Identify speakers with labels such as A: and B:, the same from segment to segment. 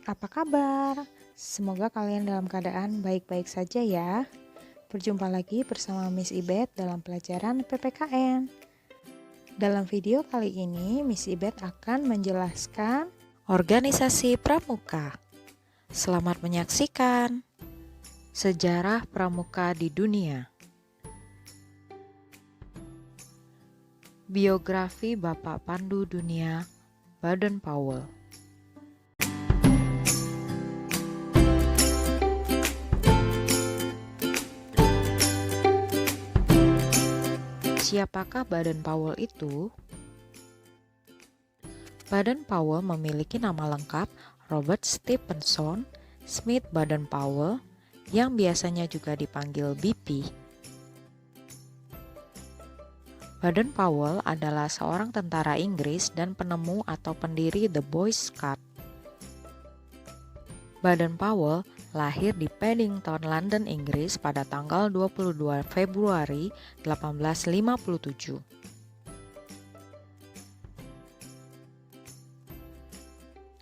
A: apa kabar? Semoga kalian dalam keadaan baik-baik saja ya. Berjumpa lagi bersama Miss Ibet dalam pelajaran PPKN. Dalam video kali ini, Miss Ibet akan menjelaskan organisasi pramuka. Selamat menyaksikan sejarah pramuka di dunia. Biografi Bapak Pandu Dunia Baden-Powell. Siapakah Baden-Powell itu? Baden-Powell memiliki nama lengkap Robert Stephenson Smith Baden-Powell yang biasanya juga dipanggil BP. Baden-Powell adalah seorang tentara Inggris dan penemu atau pendiri The Boy Scout. Baden-Powell lahir di Paddington, London, Inggris pada tanggal 22 Februari 1857.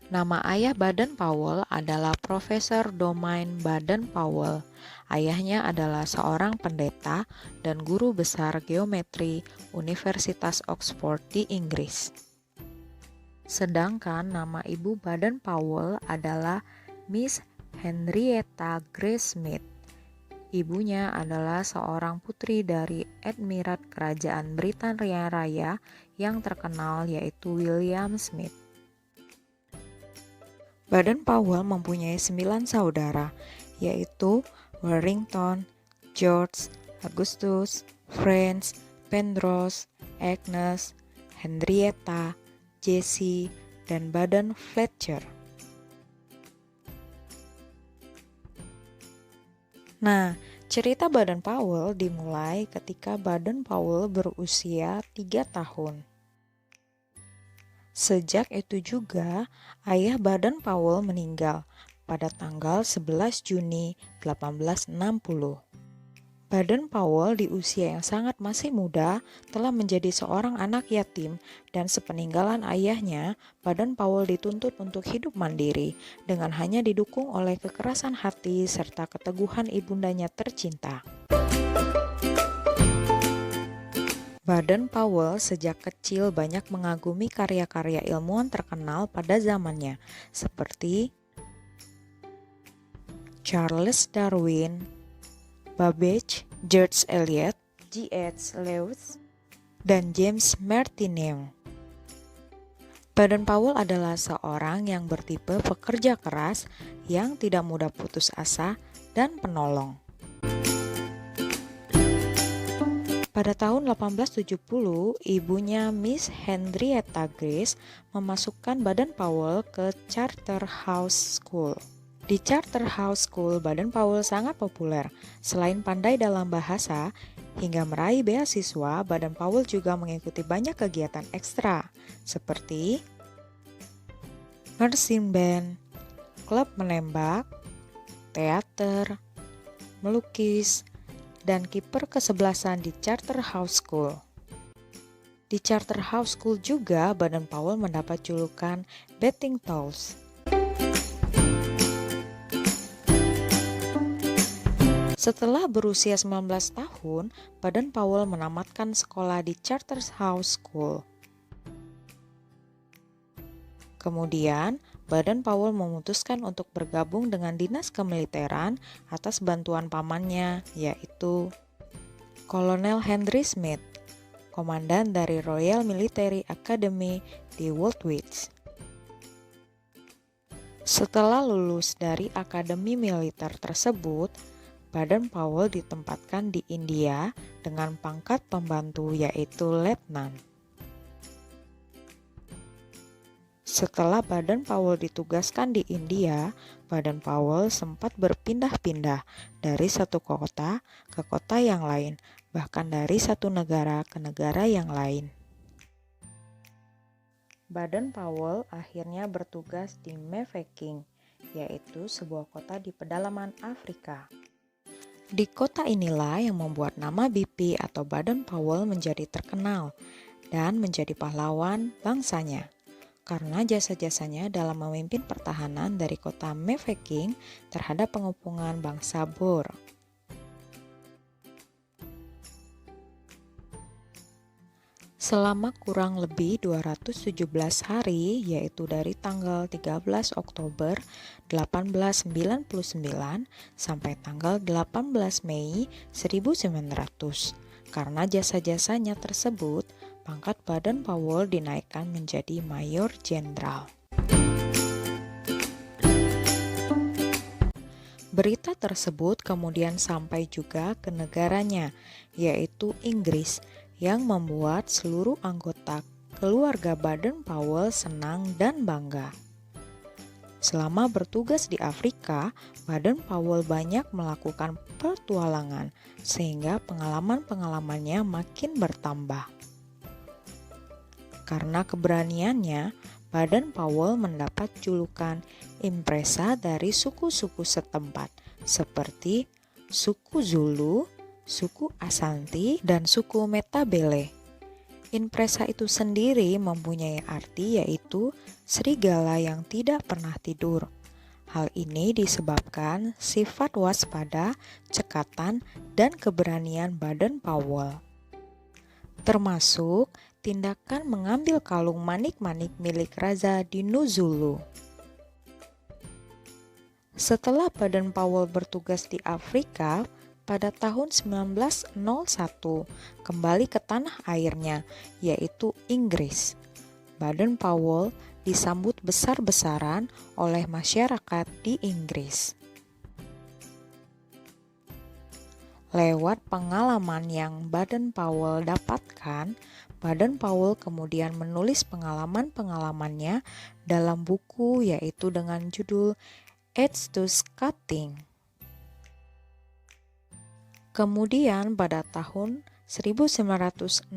A: Nama ayah Baden-Powell adalah Profesor Domain Baden-Powell. Ayahnya adalah seorang pendeta dan guru besar geometri Universitas Oxford di Inggris. Sedangkan nama ibu Baden-Powell adalah Miss Henrietta Grace Smith. Ibunya adalah seorang putri dari Admirat Kerajaan Britania Raya yang terkenal yaitu William Smith. Baden-Powell mempunyai 9 saudara, yaitu Warrington, George, Augustus, Franz, Penrose, Agnes, Henrietta, Jessie, dan Baden-Fletcher. Nah, cerita Baden-Powell dimulai ketika Baden-Powell berusia 3 tahun. Sejak itu juga, ayah Baden-Powell meninggal pada tanggal 11 Juni 1860. Baden-Powell di usia yang sangat masih muda telah menjadi seorang anak yatim dan sepeninggalan ayahnya, Baden-Powell dituntut untuk hidup mandiri dengan hanya didukung oleh kekerasan hati serta keteguhan ibundanya tercinta. Baden-Powell sejak kecil banyak mengagumi karya-karya ilmuwan terkenal pada zamannya, seperti Charles Darwin, Babbage, George Eliot, G.H. Lewis, dan James Martineau. Baden-Powell adalah seorang yang bertipe pekerja keras yang tidak mudah putus asa dan penolong. Pada tahun 1870, ibunya Miss Henrietta Grace memasukkan Baden-Powell ke Charterhouse School. Di Charterhouse School, Baden-Powell sangat populer. Selain pandai dalam bahasa, hingga meraih beasiswa, Baden-Powell juga mengikuti banyak kegiatan ekstra, seperti marching band, klub menembak, teater, melukis, dan kiper kesebelasan di Charterhouse School. Di Charterhouse School juga, Baden-Powell mendapat julukan Betting Towels. Setelah berusia 19 tahun, Baden-Powell menamatkan sekolah di Charterhouse School. Kemudian, Baden-Powell memutuskan untuk bergabung dengan dinas kemiliteran atas bantuan pamannya, yaitu Kolonel Henry Smith, komandan dari Royal Military Academy di Woolwich. Setelah lulus dari akademi militer tersebut, Baden-Powell ditempatkan di India dengan pangkat pembantu yaitu letnan. Setelah Baden-Powell ditugaskan di India, Baden-Powell sempat berpindah-pindah dari satu kota ke kota yang lain, bahkan dari satu negara ke negara yang lain. Baden-Powell akhirnya bertugas di Mafeking, yaitu sebuah kota di pedalaman Afrika. Di kota inilah yang membuat nama BP atau Baden-Powell menjadi terkenal dan menjadi pahlawan bangsanya. karena jasa-jasanya dalam memimpin pertahanan dari kota Mafeking terhadap pengepungan bangsa Boer. Selama kurang lebih 217 hari, yaitu dari tanggal 13 Oktober 1899 sampai tanggal 18 Mei 1900. Karena jasa-jasanya tersebut, pangkat Baden-Powell dinaikkan menjadi Mayor Jenderal. Berita tersebut kemudian sampai juga ke negaranya, yaitu Inggris, yang membuat seluruh anggota keluarga Baden-Powell senang dan bangga. Selama bertugas di Afrika, Baden-Powell banyak melakukan petualangan, sehingga pengalaman-pengalamannya makin bertambah. Karena keberaniannya, Baden-Powell mendapat julukan impresa dari suku-suku setempat, seperti suku Zulu, suku Ashanti, dan suku Matabele. Impresa itu sendiri mempunyai arti yaitu serigala yang tidak pernah tidur. Hal ini disebabkan sifat waspada, cekatan, dan keberanian Baden-Powell. Termasuk tindakan mengambil kalung manik-manik milik Raja Dinu Zulu. Setelah Baden-Powell bertugas di Afrika, pada tahun 1901 kembali ke tanah airnya, yaitu Inggris. Baden-Powell disambut besar-besaran oleh masyarakat di Inggris. Lewat pengalaman yang Baden-Powell dapatkan, Baden-Powell kemudian menulis pengalaman-pengalamannya dalam buku, yaitu dengan judul Aids to Scouting. Kemudian pada tahun 1907,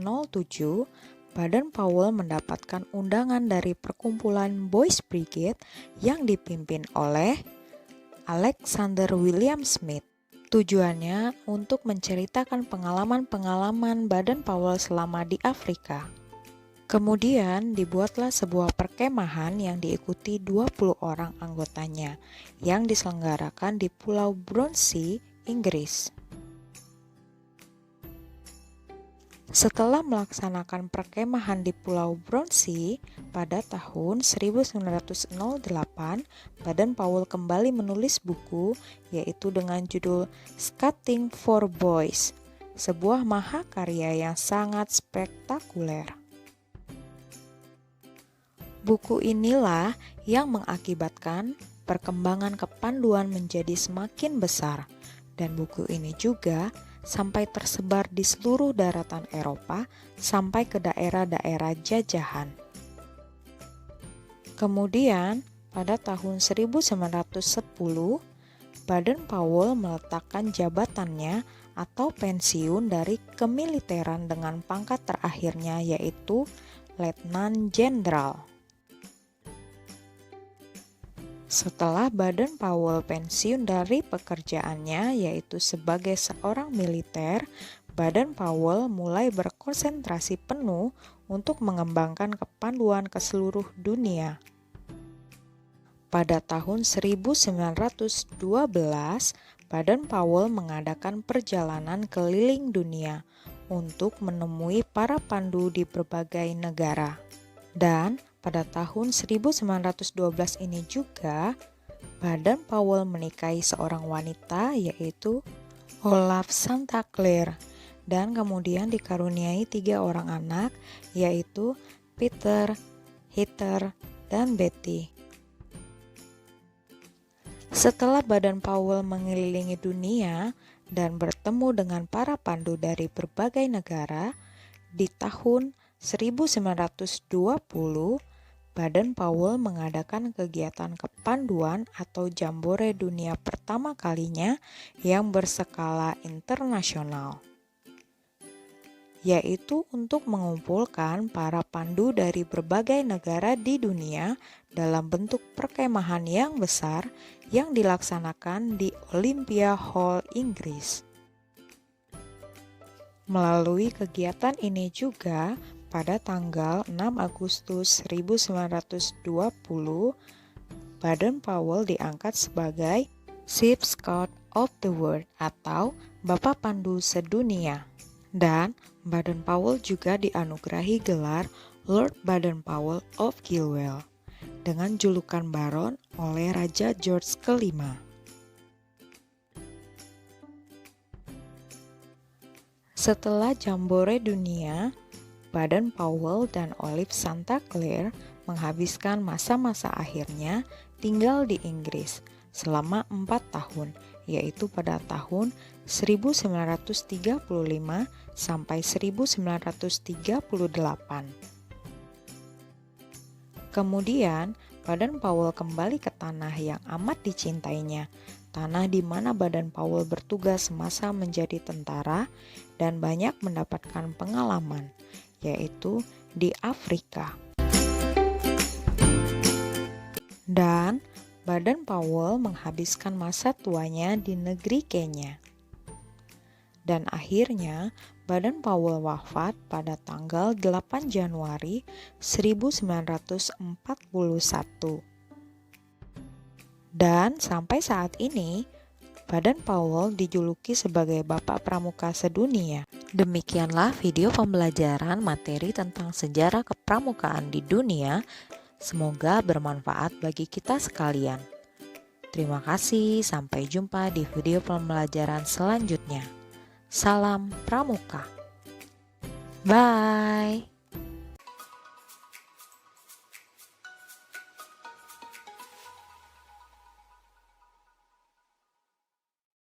A: Baden-Powell mendapatkan undangan dari perkumpulan Boys Brigade yang dipimpin oleh Alexander William Smith. Tujuannya untuk menceritakan pengalaman-pengalaman Baden-Powell selama di Afrika. Kemudian dibuatlah sebuah perkemahan yang diikuti 20 orang anggotanya yang diselenggarakan di Pulau Bronsey, Inggris. Setelah melaksanakan perkemahan di Pulau Bronsey pada tahun 1908, Baden-Powell kembali menulis buku yaitu dengan judul Scouting for Boys, sebuah mahakarya yang sangat spektakuler. Buku inilah yang mengakibatkan perkembangan kepanduan menjadi semakin besar, dan buku ini juga sampai tersebar di seluruh daratan Eropa sampai ke daerah-daerah jajahan. Kemudian, pada tahun 1910, Baden-Powell meletakkan jabatannya atau pensiun dari kemiliteran dengan pangkat terakhirnya yaitu Letnan Jenderal. Setelah Baden-Powell pensiun dari pekerjaannya yaitu sebagai seorang militer, Baden-Powell mulai berkonsentrasi penuh untuk mengembangkan kepanduan ke seluruh dunia. Pada tahun 1912, Baden-Powell mengadakan perjalanan keliling dunia untuk menemui para pandu di berbagai negara. Dan pada tahun 1912 ini juga, Baden-Powell menikahi seorang wanita yaitu Olaf Santa Clare dan kemudian dikaruniai 3 orang anak yaitu Peter, Heather, dan Betty. Setelah Baden-Powell mengelilingi dunia dan bertemu dengan para pandu dari berbagai negara, di tahun 1920, Baden-Powell mengadakan kegiatan kepanduan atau jambore dunia pertama kalinya yang berskala internasional, yaitu untuk mengumpulkan para pandu dari berbagai negara di dunia dalam bentuk perkemahan yang besar yang dilaksanakan di Olympia Hall, Inggris. Melalui kegiatan ini juga, pada tanggal 6 Agustus 1920, Baden-Powell diangkat sebagai Chief Scout of the World atau Bapak Pandu Sedunia. Dan Baden-Powell juga dianugerahi gelar Lord Baden-Powell of Gilwell dengan julukan Baron oleh Raja George kelima. Setelah Jambore Dunia, Baden-Powell dan Olive Santa Clare menghabiskan masa-masa akhirnya tinggal di Inggris selama 4 tahun, yaitu pada tahun 1935 sampai 1938. Kemudian, Baden-Powell kembali ke tanah yang amat dicintainya, tanah di mana Baden-Powell bertugas semasa menjadi tentara dan banyak mendapatkan pengalaman, yaitu di Afrika. Dan Baden-Powell menghabiskan masa tuanya di negeri Kenya. Dan akhirnya Baden-Powell wafat pada tanggal 8 Januari 1941. Dan sampai saat ini, Baden-Powell dijuluki sebagai Bapak Pramuka Sedunia. Demikianlah video pembelajaran materi tentang sejarah kepramukaan di dunia. Semoga bermanfaat bagi kita sekalian. Terima kasih, sampai jumpa di video pembelajaran selanjutnya. Salam Pramuka. Bye.